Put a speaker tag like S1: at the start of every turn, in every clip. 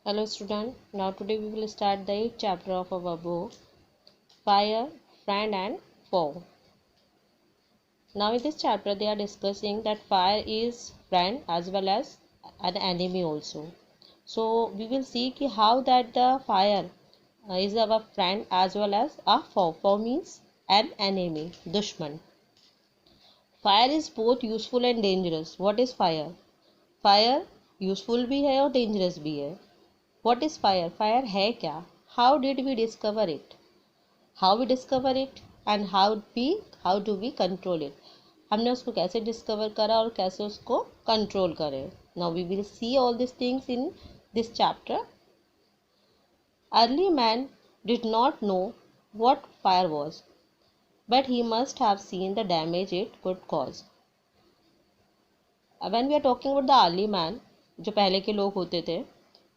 S1: Hello student, now today we will start the 8th chapter of our book, Fire, Friend and Foe. Now in this chapter they are discussing that fire is friend as well as an enemy also. So we will see how that the fire is our friend as well as a foe. Foe means an enemy, dushman. Fire is both useful and dangerous. What is fire? Fire useful भी है और dangerous भी है. What is fire? Fire है क्या? How did we discover it? How we discover it and how do we control it? हमने उसको कैसे डिस्कवर करा और कैसे उसको कंट्रोल करें. Now we will see all these things in this chapter. Early man did not know what fire was, but he must have seen the damage it could cause. When we are talking about the early man, जो पहले के लोग होते थे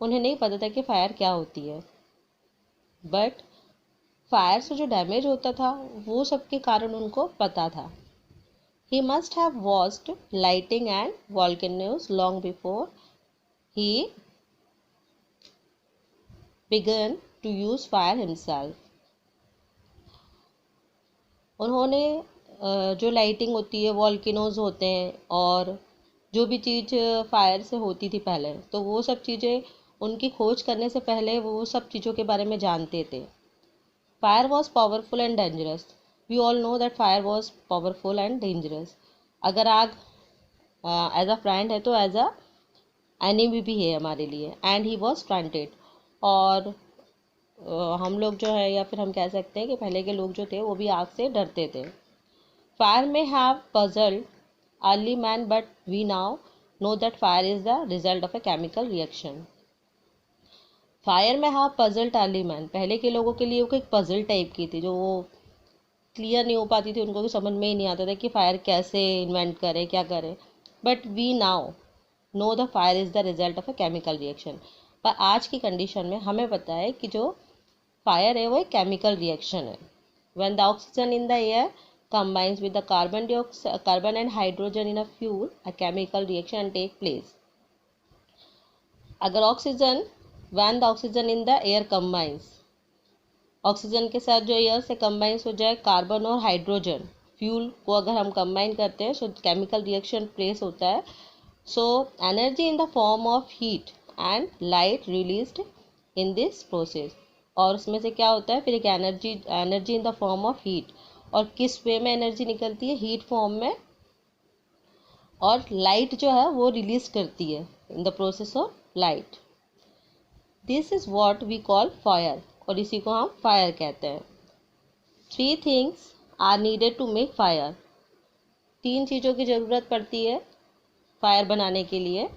S1: उन्हें नहीं पता था कि फायर क्या होती है, बट फायर से जो डैमेज होता था वो सबके कारण उनको पता था. He must have watched lighting and volcanoes long before he began to use fire himself. उन्होंने जो लाइटिंग होती है, वॉल्केनोज होते हैं और जो भी चीज़ फायर से होती थी पहले, तो वो सब चीज़ें उनकी खोज करने से पहले वो सब चीज़ों के बारे में जानते थे. Fire was powerful and dangerous. We all know that fire was powerful and dangerous. अगर आग एज अ फ्रेंड है तो एज अ एनिमी भी है हमारे लिए. And he was fronted. और हम लोग जो है या फिर हम कह सकते हैं कि पहले के लोग जो थे वो भी आग से डरते थे. Fire may have puzzled early man but we now know that fire is the result of a chemical reaction. Fire may have puzzled early man, पहले के लोगों के लिए वो एक पजल टाइप की थी, जो वो क्लियर नहीं हो पाती थी, उनको भी समझ में ही नहीं आता था कि फायर कैसे इन्वेंट करे, क्या करे. But we now know the fire is the result of a chemical reaction. पर आज की कंडीशन में हमें पता है कि जो फायर है वो एक केमिकल रिएक्शन है. When the oxygen in the air combines with the carbon and hydrogen in a fuel, a chemical reaction take place. अगर oxygen when the oxygen in the air combines, oxygen के साथ जो air से combines हो जाए carbon और hydrogen fuel को अगर हम कंबाइन करते हैं सो केमिकल रिएक्शन प्लेस होता है. So energy in the form of heat and light released in this process. और उसमें से क्या होता है फिर एक energy in the form of heat. और किस वे में एनर्जी निकलती है? हीट फॉर्म में. और लाइट जो है वो रिलीज करती है in the process of light. This is what we call fire, और इसी को हम फायर कहते हैं. 3 things are needed to make fire. 3 चीज़ों की ज़रूरत पड़ती है फायर बनाने के लिए.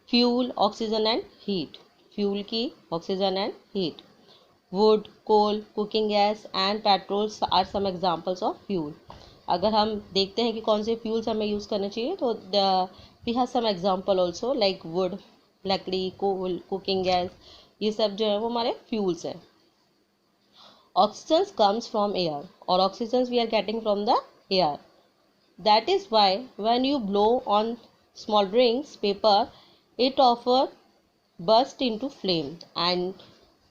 S1: Fuel, oxygen and heat. Fuel की, oxygen and heat. Wood, coal, cooking gas and petrols are some examples of fuel. अगर हम देखते हैं कि कौन से फ्यूल्स हमें यूज़ करने चाहिए तो we have some example also like wood, लकड़ी, कोल, कुकिंग गैस, ये सब जो है वो हमारे फ्यूल्स हैं. ऑक्सीजन कम्स फ्रॉम एयर, और oxygen we are getting from the air. That is why when you blow on smouldering paper it often burst into flame. And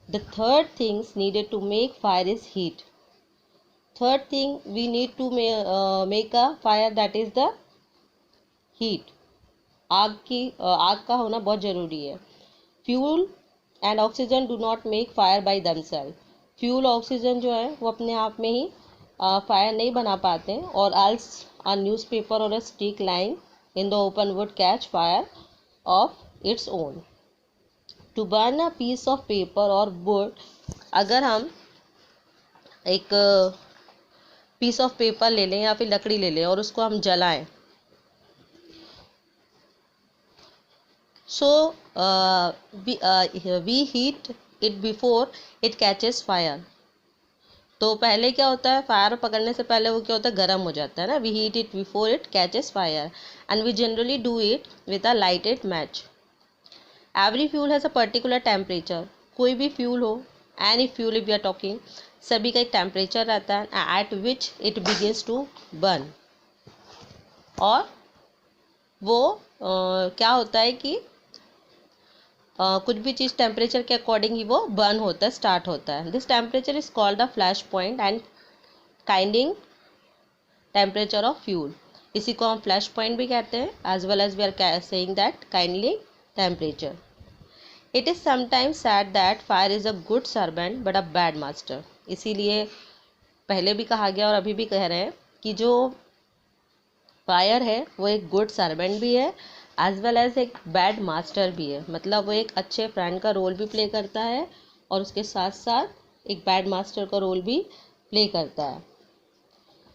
S1: the third things needed to make fire is heat. Third thing we need to make a fire, that is the heat. आग का होना बहुत ज़रूरी है. Fuel and oxygen do not make fire bye themself. Fuel oxygen जो है वो अपने आप में ही फायर नहीं बना पाते हैं. और एल्स अ न्यूज़पेपर और a stick lying in the open wood catch fire of its own. To burn a piece of paper और वुड, अगर हम एक पीस ऑफ पेपर ले लें या फिर लकड़ी ले लें और उसको हम जलाएं, so we heat it before it catches fire. तो पहले क्या होता है, फायर पकड़ने से पहले वो क्या होता है, गर्म हो जाता है ना. We heat it before it catches fire and we generally do it with a lighted match. Every fuel has a particular temperature. कोई भी फ्यूल हो, any fuel if we are talking, सभी का एक टेम्परेचर रहता है at which it begins to burn. और वो क्या होता है कि कुछ भी चीज़ टेम्परेचर के अकॉर्डिंग ही वो बर्न होता है, स्टार्ट होता है. This temperature is called the flash point and kindling temperature of fuel. इसी को हम फ्लैश पॉइंट भी कहते हैं, as well as we are saying that kindly temperature. It is sometimes said that fire is a good servant but a bad master. इसीलिए पहले भी कहा गया और अभी भी कह रहे हैं कि जो फायर है वो एक गुड सर्वेंट भी है एज वेल एज एक बैड मास्टर भी है. मतलब वो एक अच्छे फ्रेंड का रोल भी प्ले करता है और उसके साथ साथ एक बैड मास्टर का रोल भी प्ले करता है.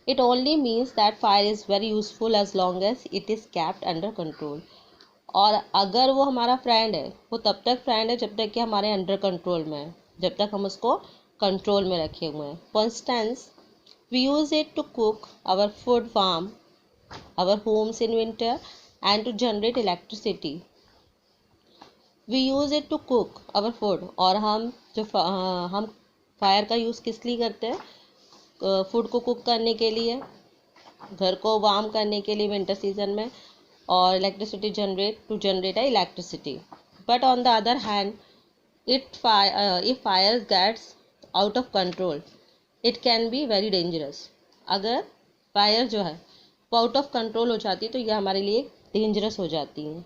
S1: It only means that fire is very useful as long as it is kept under control. और अगर वो हमारा फ्रेंड है, वो तब तक फ्रेंड है जब तक कि हमारे अंडर कंट्रोल में है, जब तक हम उसको कंट्रोल में रखे हुए हैं. For instance, we use it to cook our food warm our homes in winter and to generate electricity. We use it to cook our food. और हम फायर का यूज़ किस लिए करते हैं? फूड को कुक करने के लिए, घर को वार्म करने के लिए विंटर सीजन में, और electricity to generate electricity. But on the other hand, if fire gets out of control it can be very dangerous. अगर फायर जो है वो आउट ऑफ कंट्रोल हो जाती है तो यह हमारे लिए डेंजरस हो जाती हैं.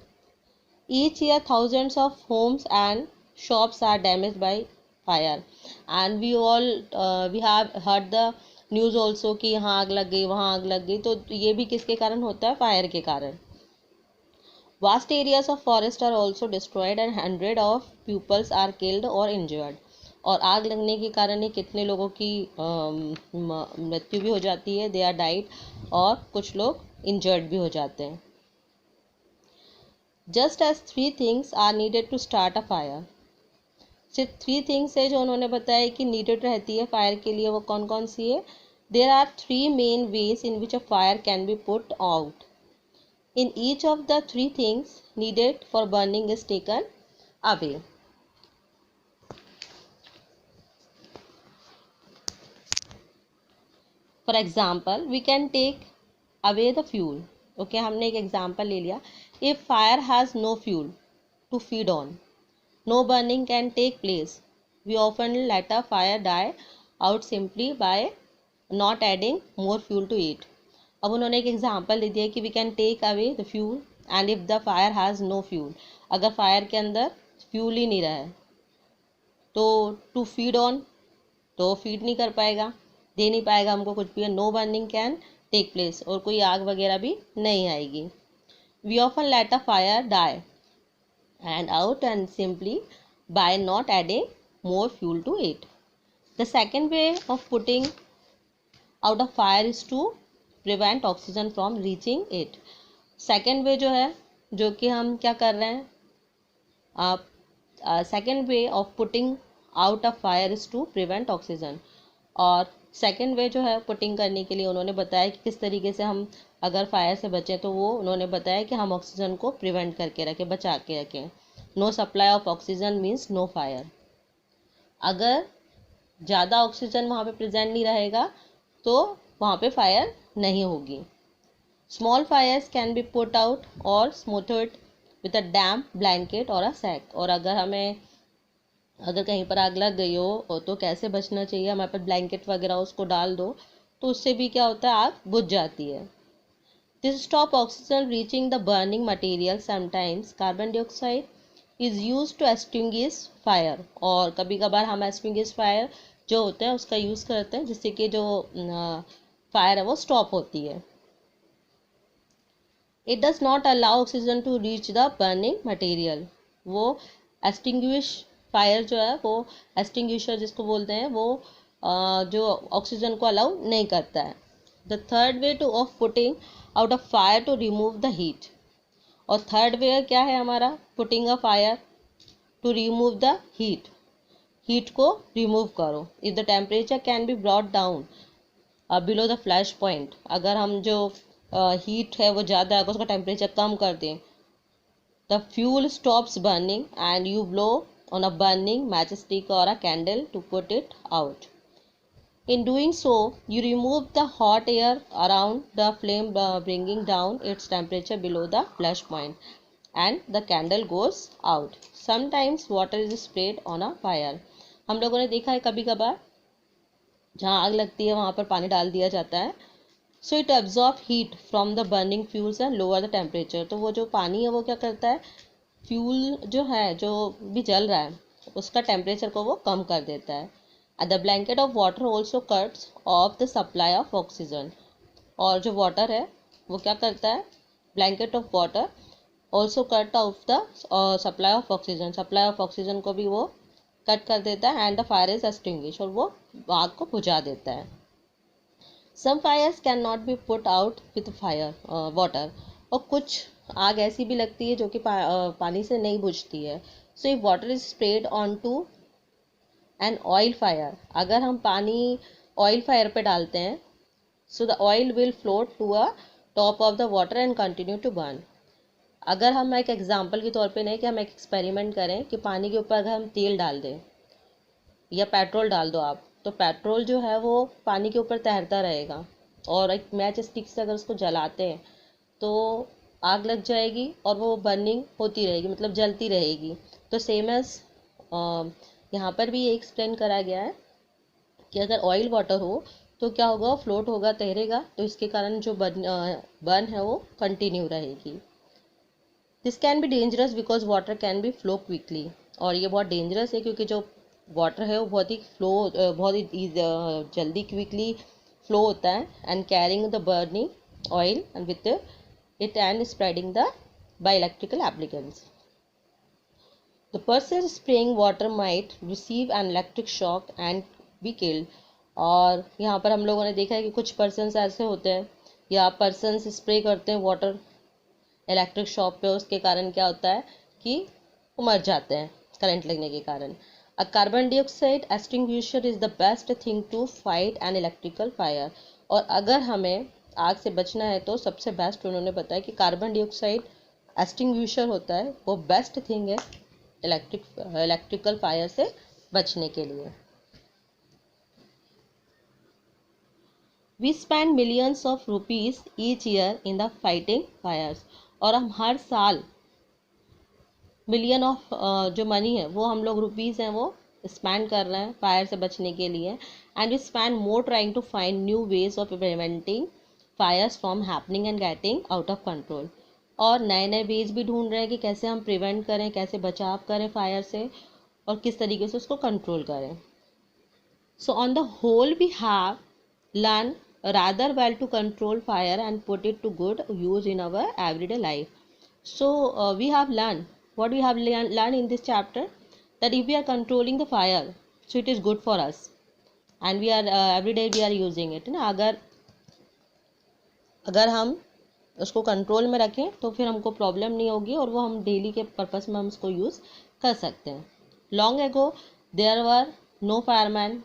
S1: Each year thousands of homes and shops are damage by fire and we have heard the news also कि यहाँ आग लग गई, वहाँ आग लग गई. तो ये भी किसके कारण होता है? फायर के कारण. Vast areas of forest are also destroyed and hundred of peoples are killed और इंजर्ड. और आग लगने के कारण ही कितने लोगों की मृत्यु भी हो जाती है, दे आर डाइड, और कुछ लोग इंजर्ड भी हो जाते हैं. Just as 3 things are needed to start a fire. सिर्फ 3 थिंग्स है जो उन्होंने बताया कि नीडेड रहती है फायर के लिए. वो कौन कौन सी है? There are 3 main ways in which a fire can be put out. In each of the 3 things needed for burning is taken away. For example, we can take away the fuel. Okay, हमने एक example ले लिया. If fire has no fuel to feed on, no burning can take place. We often let a fire die out simply by not adding more fuel to it. अब उन्होंने एक example दे दिया कि we can take away the fuel and if the fire has no fuel. अगर fire के अंदर fuel ही नहीं रहा है तो टू फीड ऑन, तो फीड नहीं कर पाएगा, दे नहीं पाएगा हमको कुछ भी. No burning can take place, और कोई आग वगैरह भी नहीं आएगी. We often let a fire die and out and simply by not adding more fuel to it. The second way of putting out of fire is to prevent oxygen from reaching it. Second way जो है, जो कि हम क्या कर रहे हैं, second way of putting out of fire is to prevent oxygen. और सेकेंड वे जो है पुटिंग करने के लिए उन्होंने बताया कि किस तरीके से हम अगर फायर से बचें, तो वो उन्होंने बताया कि हम ऑक्सीजन को प्रिवेंट करके रखें, बचा के रखें. No supply of oxygen means no fire. अगर ज़्यादा ऑक्सीजन वहाँ पे प्रेजेंट नहीं रहेगा तो वहाँ पे फायर नहीं होगी. Small fires can be put out और smothered with a damp blanket और अ सैक. और अगर कहीं पर आग लग गई हो तो कैसे बचना चाहिए? हमारे पास ब्लैंकेट वगैरह उसको डाल दो, तो उससे भी क्या होता है, आग बुझ जाती है. This stop oxygen reaching the burning material. Sometimes carbon dioxide is use to extinguish fire. और कभी कभार हम एक्सटिंग्विश फायर जो होता है उसका यूज़ करते हैं जिससे कि जो फायर है वो स्टॉप होती है. It does not allow oxygen to reach the burning material. वो एक्सटिंग्विश फायर जो है, वो एक्सटिंग्विशर जिसको बोलते हैं, वो जो ऑक्सीजन को अलाउ नहीं करता है. The third way to of putting out of fire to remove the heat. और थर्ड वे क्या है हमारा? Putting a fire to remove the heat. Heat को रिमूव करो. If the temperature can be brought down below the flash point. अगर हम जो heat है वो ज़्यादा है, उसका टेम्परेचर कम कर दें, the fuel stops burning and you blow on a burning matchstick or a candle to put it out. In doing so, you remove the hot air around the flame, bringing down its temperature below the flash point. and the candle goes out. Sometimes water is sprayed on a fire. हम लोगों ने देखा है कभी कभार जहाँ आग लगती है वहाँ पर पानी डाल दिया जाता है. So it absorb heat from the burning fuels and lower the temperature. तो वो जो पानी है वो क्या करता है, फ्यूल जो है जो भी जल रहा है उसका टेम्परेचर को वो कम कर देता है. The blanket of water also cuts off the supply of oxygen. और जो वाटर है वो क्या करता है, blanket of water also cut off the supply of oxygen. Supply of oxygen को भी वो कट कर देता है. And the fire is extinguish, और वो आग को बुझा देता है. Some fires can not be put out with fire water. और कुछ आग ऐसी भी लगती है जो कि पानी से नहीं बुझती है. So if water is spread on to an oil fire, अगर हम पानी ऑयल फायर पे डालते हैं, so the oil will float to a top of the water and continue to burn. अगर हम एक एग्जांपल के तौर पे नहीं कि हम एक एक्सपेरिमेंट करें कि पानी के ऊपर अगर हम तेल डाल दें या पेट्रोल डाल दो आप, तो पेट्रोल जो है वो पानी के ऊपर तैरता रहेगा. और एक मैच स्टिक से अगर उसको जलाते हैं तो आग लग जाएगी और वो बर्निंग होती रहेगी, मतलब जलती रहेगी. तो सेम एज यहाँ पर भी ये एक्सप्लेन करा गया है कि अगर ऑयल वाटर हो तो क्या होगा, फ्लोट होगा, तैरेगा, तो इसके कारण जो बर्न है वो कंटिन्यू रहेगी. This can be dangerous because water can be flow quickly. और ये बहुत डेंजरस है क्योंकि जो वाटर है वो बहुत ही जल्दी क्विकली फ्लो होता है. And carrying the burning oil and with it and spreading the by electrical applicants. The person spraying water might receive an electric shock and be killed. और यहाँ पर हम लोगों ने देखा है कि कुछ पर्सन्स ऐसे होते हैं या पर्सन्स स्प्रे करते हैं वाटर इलेक्ट्रिक शॉक पे, उसके कारण क्या होता है कि वो मर जाते हैं करंट लगने के कारण. A carbon dioxide extinguisher is the best thing to fight an electrical fire. और अगर हमें आग से बचना है तो सबसे बेस्ट उन्होंने बताया कि कार्बन डाइऑक्साइड एक्सटिंग्विशर होता है, वो बेस्ट थिंग है इलेक्ट्रिकल फायर से बचने के लिए. We spend millions of rupees each year in the fighting fires. और हम हर साल मिलियन ऑफ जो मनी है वो हम लोग रुपीज़ हैं वो स्पेंड कर रहे हैं फायर से बचने के लिए. And we spend more trying to find new ways of preventing fires from happening and getting out of control. और नए नए वेज भी ढूंढ रहे हैं कि कैसे हम प्रिवेंट करें, कैसे बचाव करें फायर से और किस तरीके से उसको कंट्रोल करें. So on the whole we have learn rather well to control fire and put it to good use in our everyday life. So we have learned what we have learned in this chapter, that if we are controlling the fire, so it is good for us and we are every day we are using it ना. अगर हम उसको control में रखें तो फिर हमको problem नहीं होगी और वो हम डेली के पर्पस में हम उसको यूज़ कर सकते हैं. Long ago there were no fireman.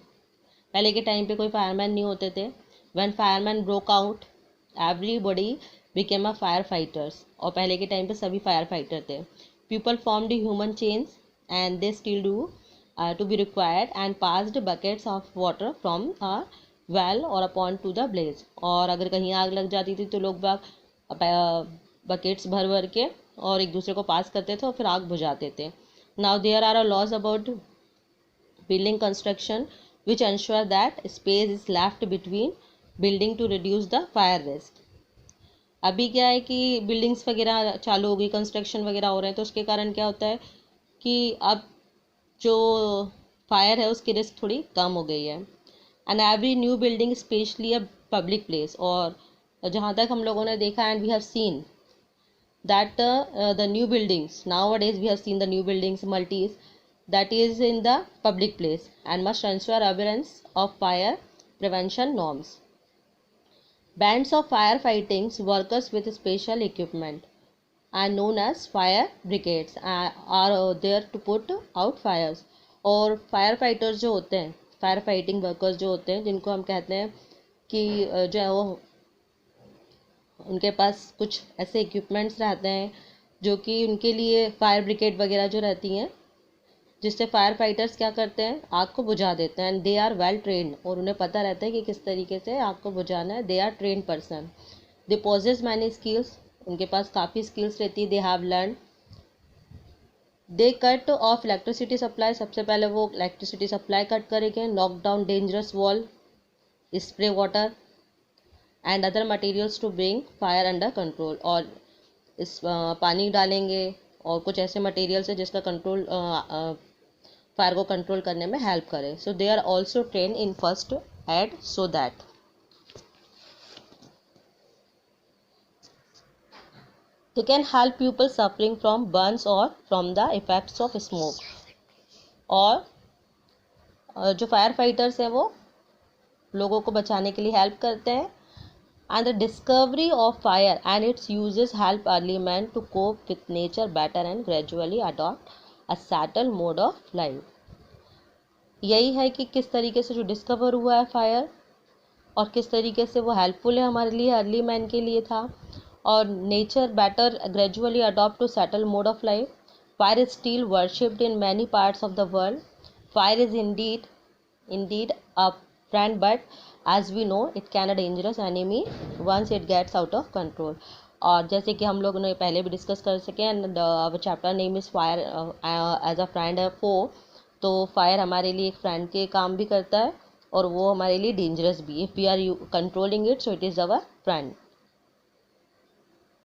S1: पहले के टाइम पे कोई फायरमैन नहीं होते थे. When firemen broke out, everybody became a firefighters. और पहले के टाइम पे सभी फायर फाइटर थे. People formed human chains and they still do to be required and passed buckets of water from a well or a pond to the blaze. और अगर कहीं आग लग जाती थी तो लोग बकेट्स भर भर के और एक दूसरे को पास करते थे और फिर आग बुझाते थे. Now there are a laws about building construction which ensure that space is left between building to reduce the fire risk. अभी क्या है कि बिल्डिंग्स वगैरह चालू हो गई, कंस्ट्रक्शन वगैरह हो रहे हैं, तो उसके कारण क्या होता है कि अब जो फायर है उसकी रिस्क थोड़ी कम हो गई है. And every new building specially a public place. और जहाँ तक हम लोगों ने देखा and we have seen that the new buildings nowadays we have seen the new buildings multis that is in the public place and must ensure adherence of fire prevention norms. Bands of firefighting workers with special equipment and known as fire brigades are there to put out fires. और fire fighters जो होते हैं, fire fighting workers जो होते हैं, जिनको हम कहते हैं कि जो है वो उनके पास कुछ ऐसे इक्विपमेंट्स रहते हैं जो कि उनके लिए फायर ब्रिगेड वगैरह जो रहती हैं, जिससे फायर फाइटर्स क्या करते हैं, आग को बुझा देते हैं. And they are well trained. और उन्हें पता रहता है कि किस तरीके से आग को बुझाना है. They are trained person. They possess many skills. उनके पास काफ़ी स्किल्स रहती है. They have learn they cut off electricity supply, सबसे पहले वो इलेक्ट्रिसिटी सप्लाई कट करेंगे. Knock down dangerous wall, spray water and other materials to bring fire under control. और इस पानी डालेंगे और कुछ ऐसे मटेरियल्स है जिसका कंट्रोल फायर को कंट्रोल करने में हेल्प करे. So they are also train in first aid so that they can help people suffering from burns or from the effects of smoke. और जो फायर फाइटर्स हैं वो लोगों को बचाने के लिए हेल्प करते हैं. And the discovery of fire and its uses help early man to cope with nature better and gradually adopt a settle mode of life. यही है कि किस तरीके से जो डिस्कवर हुआ है फायर और किस तरीके से वो हेल्पफुल है हमारे लिए, अर्ली मैन के लिए था. और nature better gradually adopt to settle mode of life. Fire is still worshipped in many parts of the world. Fire is indeed a friend but as we know it can a dangerous enemy once it gets out of control. और जैसे कि हम लोग ने पहले भी discuss कर सके and our chapter name is fire as a friend foe. तो फायर हमारे लिए एक फ्रेंड के काम भी करता है और वो हमारे लिए डेंजरस भी. If we are controlling it so it is our friend.